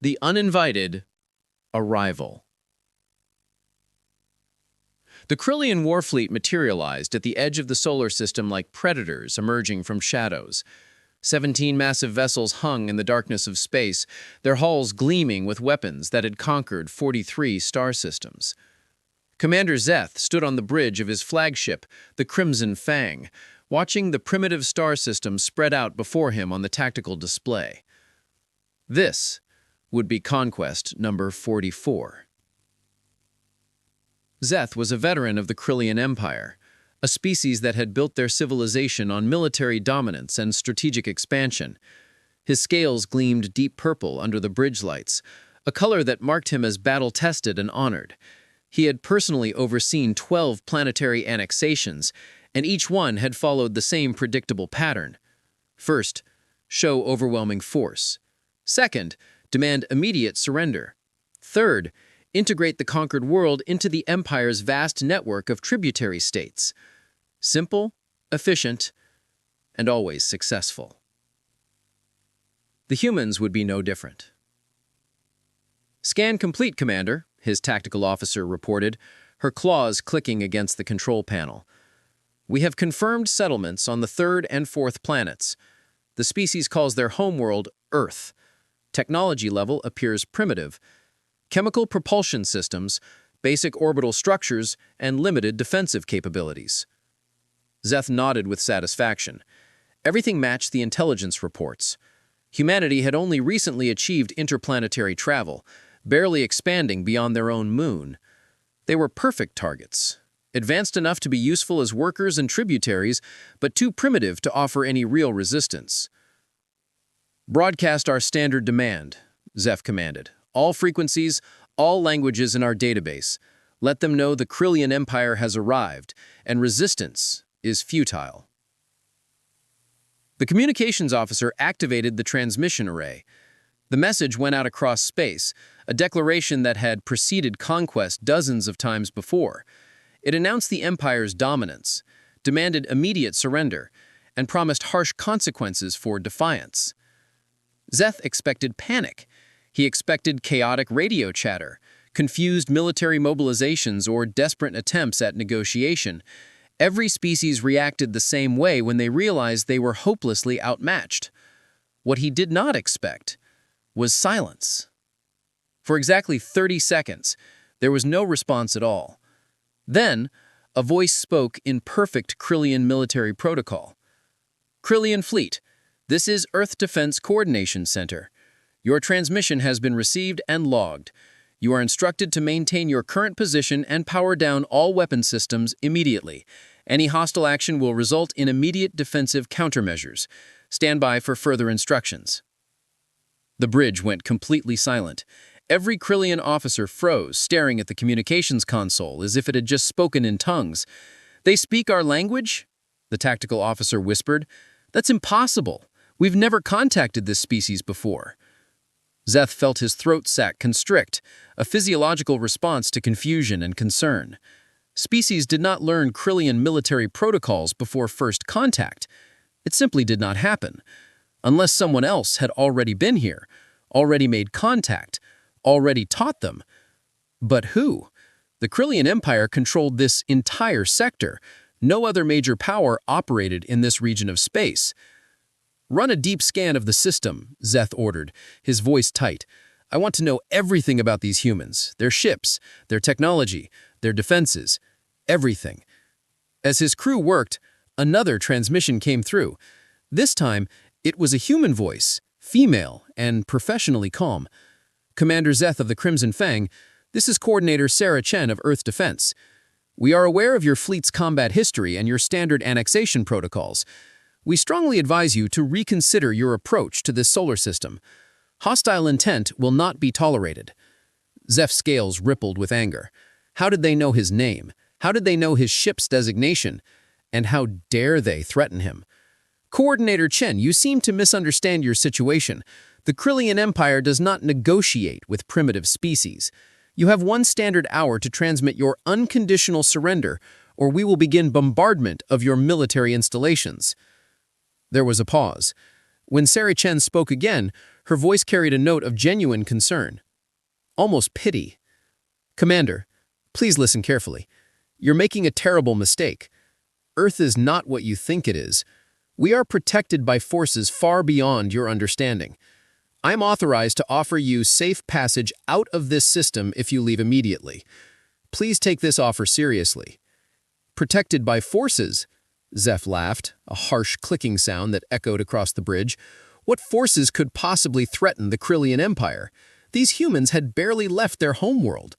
The uninvited arrival. The Krillian warfleet materialized at the edge of the solar system like predators emerging from shadows. 17 massive vessels hung in the darkness of space, their hulls gleaming with weapons that had conquered 43 star systems. Commander Zeth stood on the bridge of his flagship, the Crimson Fang, watching the primitive star system spread out before him on the tactical display. This would be conquest number 44. Zeth was a veteran of the Krillian Empire, a species that had built their civilization on military dominance and strategic expansion. His scales gleamed deep purple under the bridge lights, a color that marked him as battle-tested and honored. He had personally overseen 12 planetary annexations, and each one had followed the same predictable pattern. First, show overwhelming force. Second, demand immediate surrender. Third, integrate the conquered world into the Empire's vast network of tributary states. Simple, efficient, and always successful. The humans would be no different. "Scan complete, Commander," his tactical officer reported, her claws clicking against the control panel. "We have confirmed settlements on the 3rd and 4th planets. The species calls their homeworld Earth. Technology level appears primitive. Chemical propulsion systems, basic orbital structures, and limited defensive capabilities." Zeth nodded with satisfaction. Everything matched the intelligence reports. Humanity had only recently achieved interplanetary travel, barely expanding beyond their own moon. They were perfect targets, advanced enough to be useful as workers and tributaries, but too primitive to offer any real resistance. "Broadcast our standard demand," Zeth commanded. "All frequencies, all languages in our database. Let them know the Krillian Empire has arrived, and resistance is futile." The communications officer activated the transmission array. The message went out across space, a declaration that had preceded conquest dozens of times before. It announced the Empire's dominance, demanded immediate surrender, and promised harsh consequences for defiance. Zeth expected panic. He expected chaotic radio chatter, confused military mobilizations, or desperate attempts at negotiation. Every species reacted the same way when they realized they were hopelessly outmatched. What he did not expect was silence. For exactly 30 seconds, there was no response at all. Then, a voice spoke in perfect Krillian military protocol. "Krillian Fleet, this is Earth Defense Coordination Center. Your transmission has been received and logged. You are instructed to maintain your current position and power down all weapon systems immediately. Any hostile action will result in immediate defensive countermeasures. Stand by for further instructions." The bridge went completely silent. Every Krillian officer froze, staring at the communications console as if it had just spoken in tongues. "They speak our language?" the tactical officer whispered. "That's impossible. We've never contacted this species before." Zeth felt his throat sac constrict, a physiological response to confusion and concern. Species did not learn Krillian military protocols before first contact. It simply did not happen. Unless someone else had already been here, already made contact, already taught them. But who? The Krillian Empire controlled this entire sector. No other major power operated in this region of space. "Run a deep scan of the system," Zeth ordered, his voice tight. "I want to know everything about these humans, their ships, their technology, their defenses, everything." As his crew worked, another transmission came through. This time, it was a human voice, female and professionally calm. "Commander Zeth of the Crimson Fang, this is Coordinator Sarah Chen of Earth Defense. We are aware of your fleet's combat history and your standard annexation protocols. We strongly advise you to reconsider your approach to this solar system. Hostile intent will not be tolerated." Zeph's scales rippled with anger. How did they know his name? How did they know his ship's designation? And how dare they threaten him? "Coordinator Chen, you seem to misunderstand your situation. The Krillian Empire does not negotiate with primitive species. You have 1 standard hour to transmit your unconditional surrender, or we will begin bombardment of your military installations." There was a pause. When Sarah Chen spoke again, Her voice carried a note of genuine concern, almost pity. "Commander, please listen carefully. You're making a terrible mistake. Earth is not what you think it is. We are protected by forces far beyond your understanding. I'm authorized to offer you safe passage out of this system if you leave immediately. Please take this offer seriously." "Protected by forces?" Zeph laughed, a harsh clicking sound that echoed across the bridge. What forces could possibly threaten the Krillian Empire? These humans had barely left their homeworld.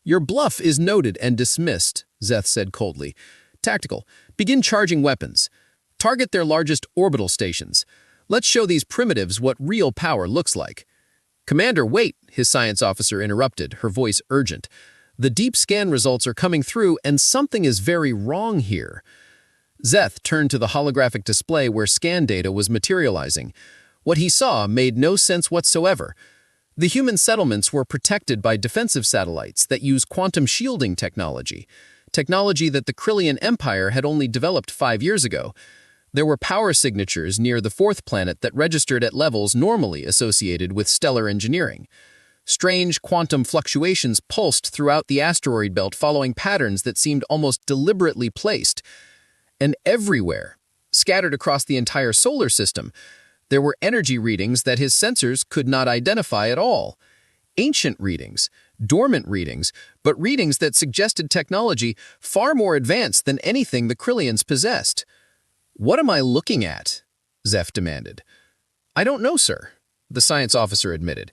"Your bluff is noted and dismissed," Zeth said coldly. "Tactical. Begin charging weapons. Target their largest orbital stations. Let's show these primitives what real power looks like." "Commander, wait," his science officer interrupted, her voice urgent. "The deep scan results are coming through, and something is very wrong here." Zeth turned to the holographic display where scan data was materializing. What he saw made no sense whatsoever. The human settlements were protected by defensive satellites that use quantum shielding technology that the Krillian Empire had only developed 5 years ago. There were power signatures near the fourth planet that registered at levels normally associated with stellar engineering. Strange quantum fluctuations pulsed throughout the asteroid belt following patterns that seemed almost deliberately placed. And everywhere, scattered across the entire solar system, there were energy readings that his sensors could not identify at all. Ancient readings, dormant readings, but readings that suggested technology far more advanced than anything the Krillians possessed. "What am I looking at?" Zeph demanded. "I don't know, sir," the science officer admitted.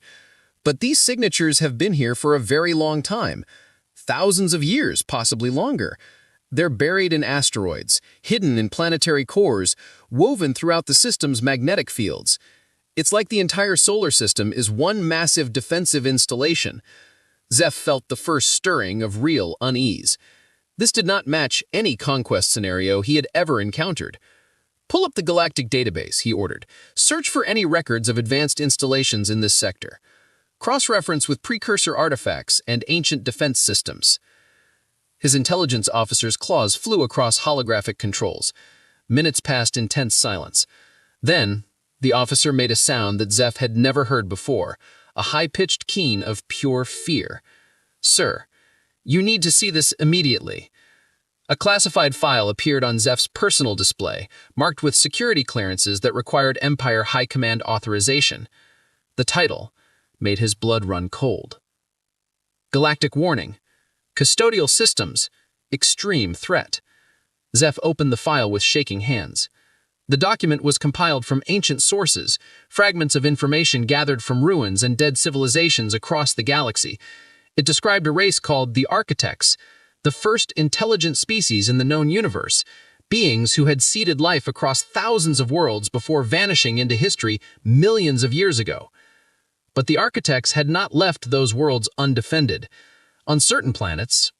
"But these signatures have been here for a very long time. Thousands of years, possibly longer. They're buried in asteroids, hidden in planetary cores, woven throughout the system's magnetic fields. It's like the entire solar system is one massive defensive installation." Zeph felt the first stirring of real unease. This did not match any conquest scenario he had ever encountered. "Pull up the galactic database," he ordered. "Search for any records of advanced installations in this sector. Cross-reference with precursor artifacts and ancient defense systems." His intelligence officer's claws flew across holographic controls. Minutes passed in tense silence. Then, the officer made a sound that Zeph had never heard before, a high-pitched keen of pure fear. "Sir, you need to see this immediately." A classified file appeared on Zeph's personal display, marked with security clearances that required Empire High Command authorization. The title made his blood run cold. "Galactic Warning. Custodial Systems. Extreme Threat." Zeph opened the file with shaking hands. The document was compiled from ancient sources, fragments of information gathered from ruins and dead civilizations across the galaxy. It described a race called the Architects, the first intelligent species in the known universe, beings who had seeded life across thousands of worlds before vanishing into history millions of years ago. But the Architects had not left those worlds undefended. On certain planets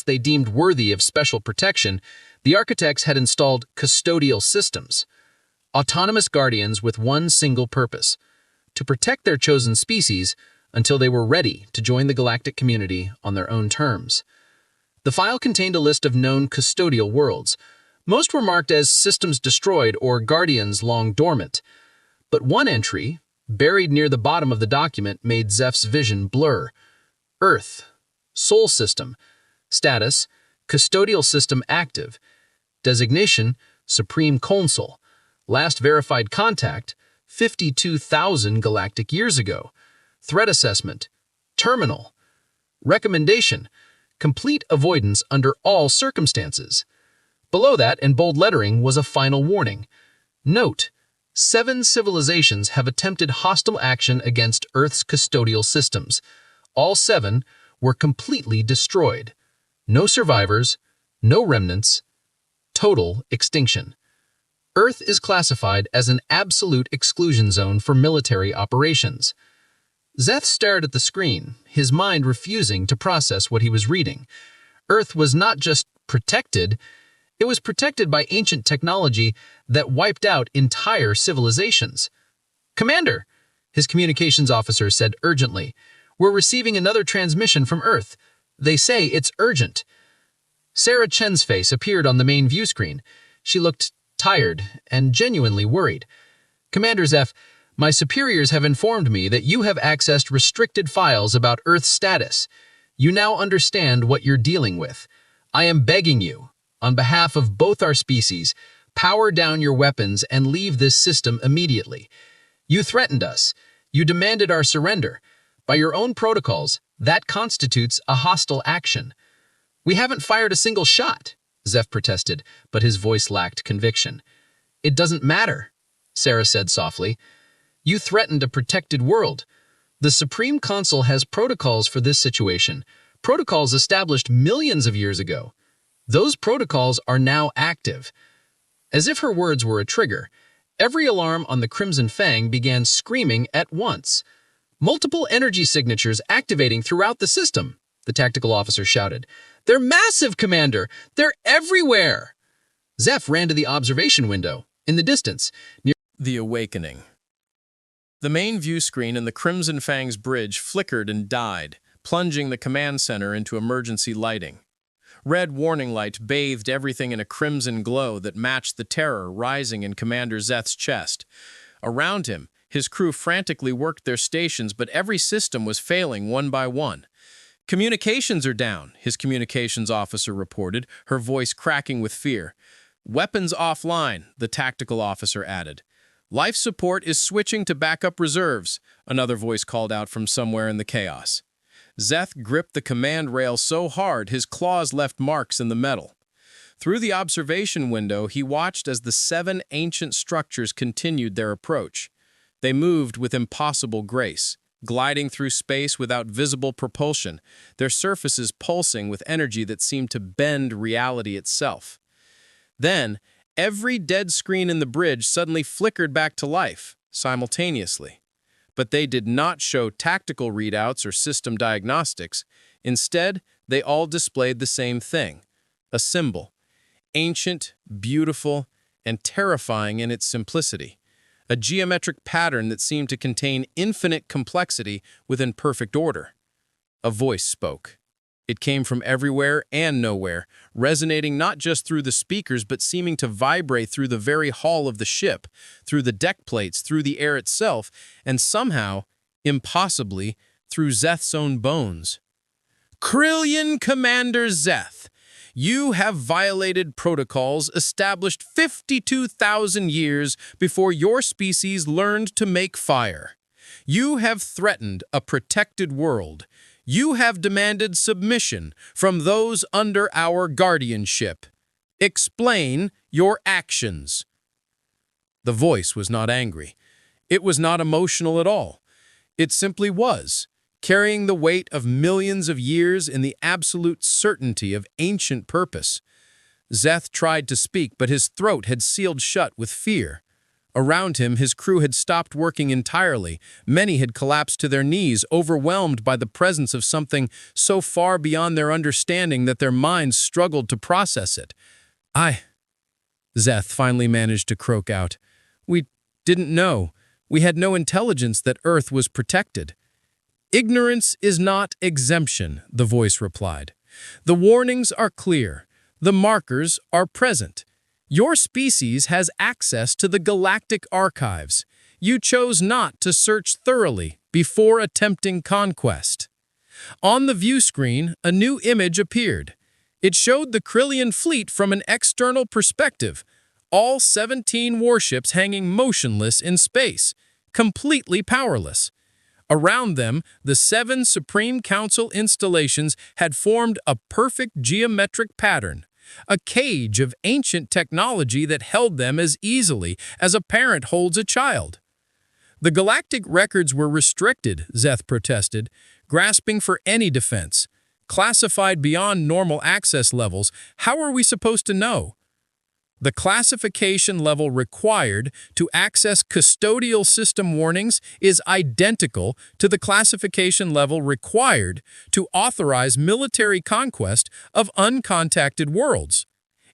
they deemed worthy of special protection, the Architects had installed custodial systems, autonomous guardians with one single purpose: to protect their chosen species until they were ready to join the galactic community on their own terms. The file contained a list of known custodial worlds. Most were marked as systems destroyed or guardians long dormant. But one entry, buried near the bottom of the document, made Zeph's vision blur. Earth. Sol System. Status: Custodial System active. Designation: Supreme Consul. Last verified contact: 52,000 galactic years ago. Threat assessment: Terminal. Recommendation: Complete avoidance under all circumstances. Below that, in bold lettering, was a final warning. Note: 7 civilizations have attempted hostile action against Earth's custodial systems. All 7 were completely destroyed. No survivors, no remnants, total extinction. Earth is classified as an absolute exclusion zone for military operations. Zeth stared at the screen, his mind refusing to process what he was reading. Earth was not just protected, it was protected by ancient technology that wiped out entire civilizations. "Commander," his communications officer said urgently, "we're receiving another transmission from Earth. They say it's urgent." Sarah Chen's face appeared on the main view screen. She looked tired and genuinely worried. "Commander Zeph, My superiors have informed me that you have accessed restricted files about Earth's status. You now understand what you're dealing with. I am begging you, on behalf of both our species, power down your weapons and leave this system immediately. You threatened us. You demanded our surrender. By your own protocols, that constitutes a hostile action. We haven't fired a single shot, Zeph protested, but his voice lacked conviction. It doesn't matter, Sarah said softly. You threatened a protected world. The Supreme Council has protocols for this situation, protocols established millions of years ago. Those protocols are now active. As if her words were a trigger, every alarm on the Crimson Fang began screaming at once. Multiple energy signatures activating throughout the system, the tactical officer shouted. They're massive, Commander! They're everywhere! Zeph ran to the observation window, in the distance, near The awakening. The main view screen in the Crimson Fang's bridge flickered and died, plunging the command center into emergency lighting. Red warning light bathed everything in a crimson glow that matched the terror rising in Commander Zeth's chest. Around him, his crew frantically worked their stations, but every system was failing one by one. Communications are down, his communications officer reported, her voice cracking with fear. Weapons offline, the tactical officer added. Life support is switching to backup reserves, another voice called out from somewhere in the chaos. Zeth gripped the command rail so hard his claws left marks in the metal. Through the observation window, he watched as the 7 ancient structures continued their approach. They moved with impossible grace, gliding through space without visible propulsion, their surfaces pulsing with energy that seemed to bend reality itself. Then, every dead screen in the bridge suddenly flickered back to life, simultaneously. But they did not show tactical readouts or system diagnostics. Instead, they all displayed the same thing, a symbol, ancient, beautiful, and terrifying in its simplicity, a geometric pattern that seemed to contain infinite complexity within perfect order. A voice spoke. It came from everywhere and nowhere, resonating not just through the speakers but seeming to vibrate through the very hull of the ship, through the deck plates, through the air itself, and somehow, impossibly, through Zeth's own bones. Krillian Commander Zeth, you have violated protocols established 52,000 years before your species learned to make fire. You have threatened a protected world. You have demanded submission from those under our guardianship. Explain your actions. The voice was not angry. It was not emotional at all. It simply was, carrying the weight of millions of years in the absolute certainty of ancient purpose. Zeth tried to speak, but his throat had sealed shut with fear. Around him, his crew had stopped working entirely. Many had collapsed to their knees, overwhelmed by the presence of something so far beyond their understanding that their minds struggled to process it. Zeth finally managed to croak out. We didn't know. We had no intelligence that Earth was protected. Ignorance is not exemption, the voice replied. The warnings are clear. The markers are present. Your species has access to the galactic archives. You chose not to search thoroughly before attempting conquest. On the view screen, a new image appeared. It showed the Krillian fleet from an external perspective, all 17 warships hanging motionless in space, completely powerless. Around them, the 7 Supreme Council installations had formed a perfect geometric pattern, a cage of ancient technology that held them as easily as a parent holds a child. The galactic records were restricted, Zeth protested, grasping for any defense. Classified beyond normal access levels, how are we supposed to know? The classification level required to access custodial system warnings is identical to the classification level required to authorize military conquest of uncontacted worlds.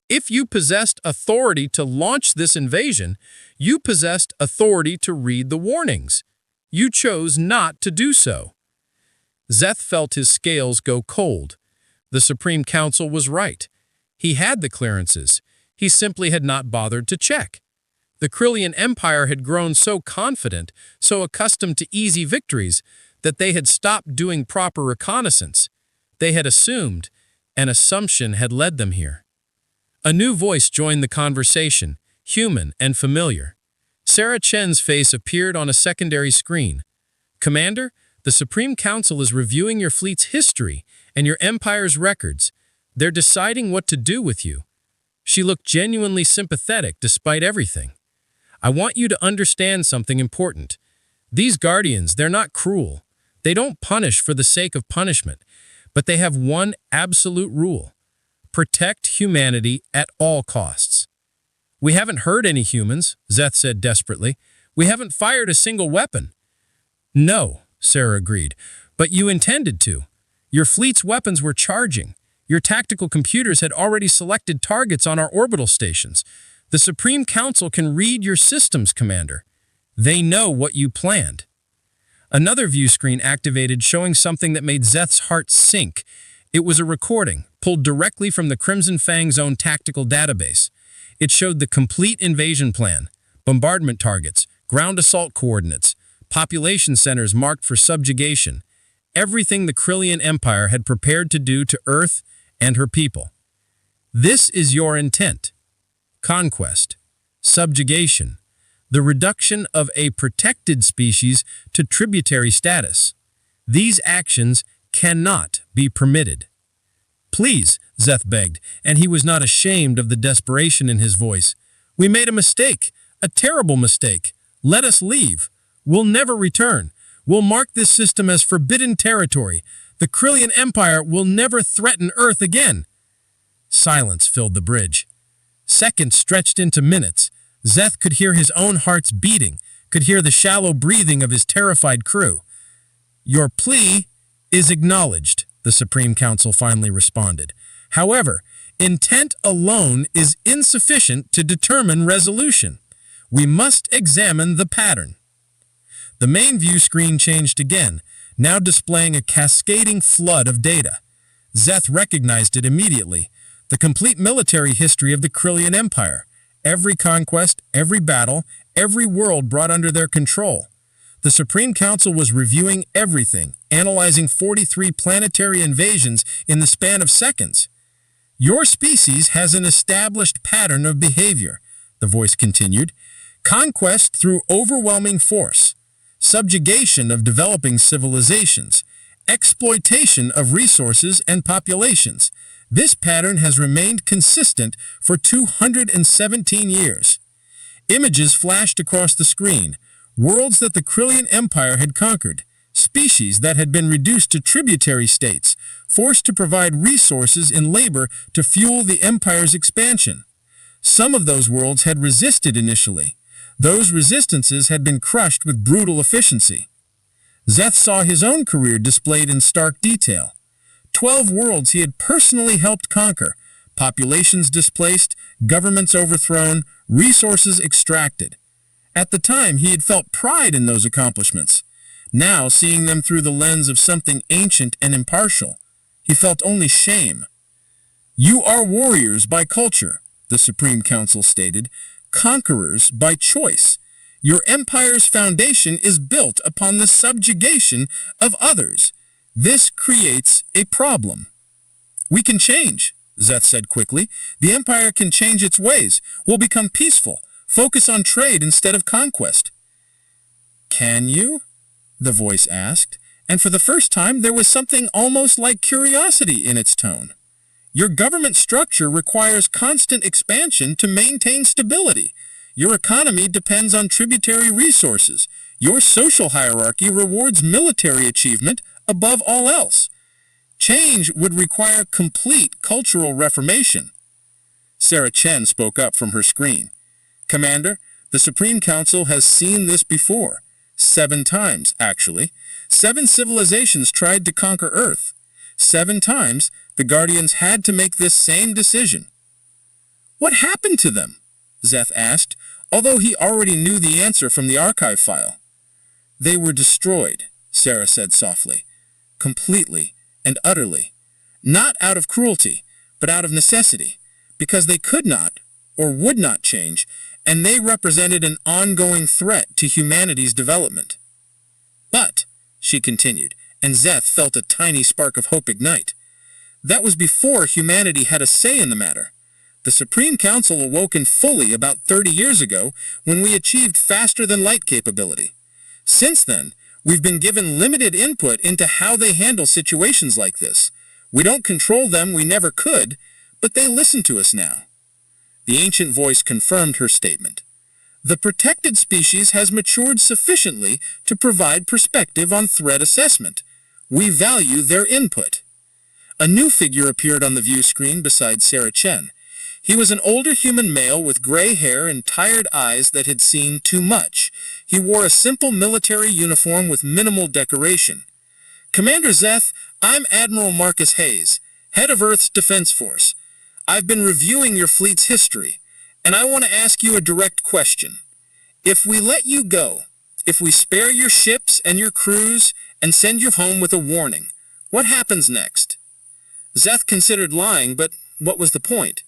If you possessed authority to launch this invasion, you possessed authority to read the warnings. You chose not to do so. Zeth felt his scales go cold. The Supreme Council was right. He had the clearances. He simply had not bothered to check. The Krillian Empire had grown so confident, so accustomed to easy victories, that they had stopped doing proper reconnaissance. They had assumed, and assumption had led them here. A new voice joined the conversation, human and familiar. Sarah Chen's face appeared on a secondary screen. "Commander, the Supreme Council is reviewing your fleet's history and your empire's records. They're deciding what to do with you." She looked genuinely sympathetic despite everything. "I want you to understand something important. These guardians, they're not cruel. They don't punish for the sake of punishment, but they have one absolute rule: protect humanity at all costs." "We haven't hurt any humans," Zeth said desperately. "We haven't fired a single weapon." "No," Sarah agreed, "but you intended to. Your fleet's weapons were charging. Your tactical computers had already selected targets on our orbital stations. The Supreme Council can read your systems, Commander. They know what you planned." Another view screen activated, showing something that made Zeth's heart sink. It was a recording, pulled directly from the Crimson Fang's own tactical database. It showed the complete invasion plan, bombardment targets, ground assault coordinates, population centers marked for subjugation, everything the Krillian Empire had prepared to do to Earth and her people. "This is your intent: conquest, subjugation, the reduction of a protected species to tributary status. These actions cannot be permitted." "Please," Zeth begged, and he was not ashamed of the desperation in his voice. "We made a mistake, a terrible mistake. Let us leave. We'll never return. We'll mark this system as forbidden territory. The Krillian Empire will never threaten Earth again." Silence filled the bridge. Seconds stretched into minutes. Zeth could hear his own heart's beating, could hear the shallow breathing of his terrified crew. "Your plea is acknowledged," the Supreme Council finally responded. "However, intent alone is insufficient to determine resolution. We must examine the pattern." The main view screen changed again, now displaying a cascading flood of data. Zeth recognized it immediately: the complete military history of the Krillian Empire. Every conquest, every battle, every world brought under their control. The Supreme Council was reviewing everything, analyzing 43 planetary invasions in the span of seconds. "Your species has an established pattern of behavior," the voice continued. "Conquest through overwhelming force, subjugation of developing civilizations, exploitation of resources and populations. This pattern has remained consistent for 217 years. Images flashed across the screen, worlds that the Krillian Empire had conquered, species that had been reduced to tributary states, forced to provide resources and labor to fuel the Empire's expansion. Some of those worlds had resisted initially. Those resistances had been crushed with brutal efficiency. Zeth saw his own career displayed in stark detail. 12 worlds he had personally helped conquer, populations displaced, governments overthrown, resources extracted. At the time, he had felt pride in those accomplishments. Now, seeing them through the lens of something ancient and impartial, he felt only shame. "You are warriors by culture," the Supreme Council stated, "conquerors by choice. Your empire's foundation is built upon the subjugation of others. This creates a problem." "We can change," Zeth said quickly. "The empire can change its ways. We'll become peaceful, focus on trade instead of conquest." "Can you?" the voice asked, and for the first time there was something almost like curiosity in its tone. "Your government structure requires constant expansion to maintain stability. Your economy depends on tributary resources. Your social hierarchy rewards military achievement above all else. Change would require complete cultural reformation." Sarah Chen spoke up from her screen. "Commander, the Supreme Council has seen this before. 7 times, actually. 7 civilizations tried to conquer Earth. 7 times, the Guardians had to make this same decision." "What happened to them?" Zeth asked, although he already knew the answer from the archive file. "They were destroyed," Sarah said softly. "Completely and utterly. Not out of cruelty, but out of necessity, because they could not or would not change, and they represented an ongoing threat to humanity's development. But, she continued, and Zeth felt a tiny spark of hope ignite, that was before humanity had a say in the matter. The Supreme Council awoken fully about 30 years ago when we achieved faster-than-light capability. Since then, we've been given limited input into how they handle situations like this. We don't control them, we never could, but they listen to us now. The ancient voice confirmed her statement. The protected species has matured sufficiently to provide perspective on threat assessment. We value their input. A new figure appeared on the view screen beside Sarah Chen. He was an older human male with gray hair and tired eyes that had seen too much. He wore a simple military uniform with minimal decoration. Commander Zeth, I'm Admiral Marcus Hayes, head of Earth's Defense Force. I've been reviewing your fleet's history, and I want to ask you a direct question. If we let you go, if we spare your ships and your crews and send you home with a warning, what happens next? Zeth considered lying, but what was the point?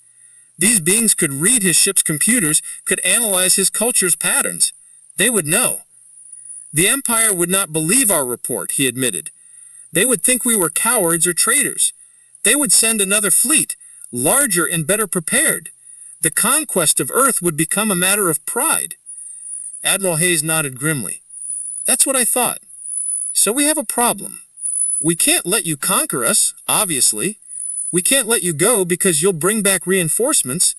These beings could read his ship's computers, could analyze his culture's patterns. They would know. The Empire would not believe our report, he admitted. They would think we were cowards or traitors. They would send another fleet, larger and better prepared. The conquest of Earth would become a matter of pride. Admiral Hayes nodded grimly. That's what I thought. So we have a problem. We can't let you conquer us, obviously. We can't let you go because you'll bring back reinforcements,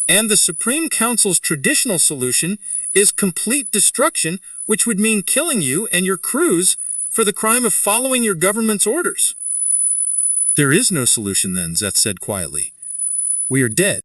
and the Supreme Council's traditional solution is complete destruction, which would mean killing you and your crews for the crime of following your government's orders. There is no solution then, Zeth said quietly. We are dead.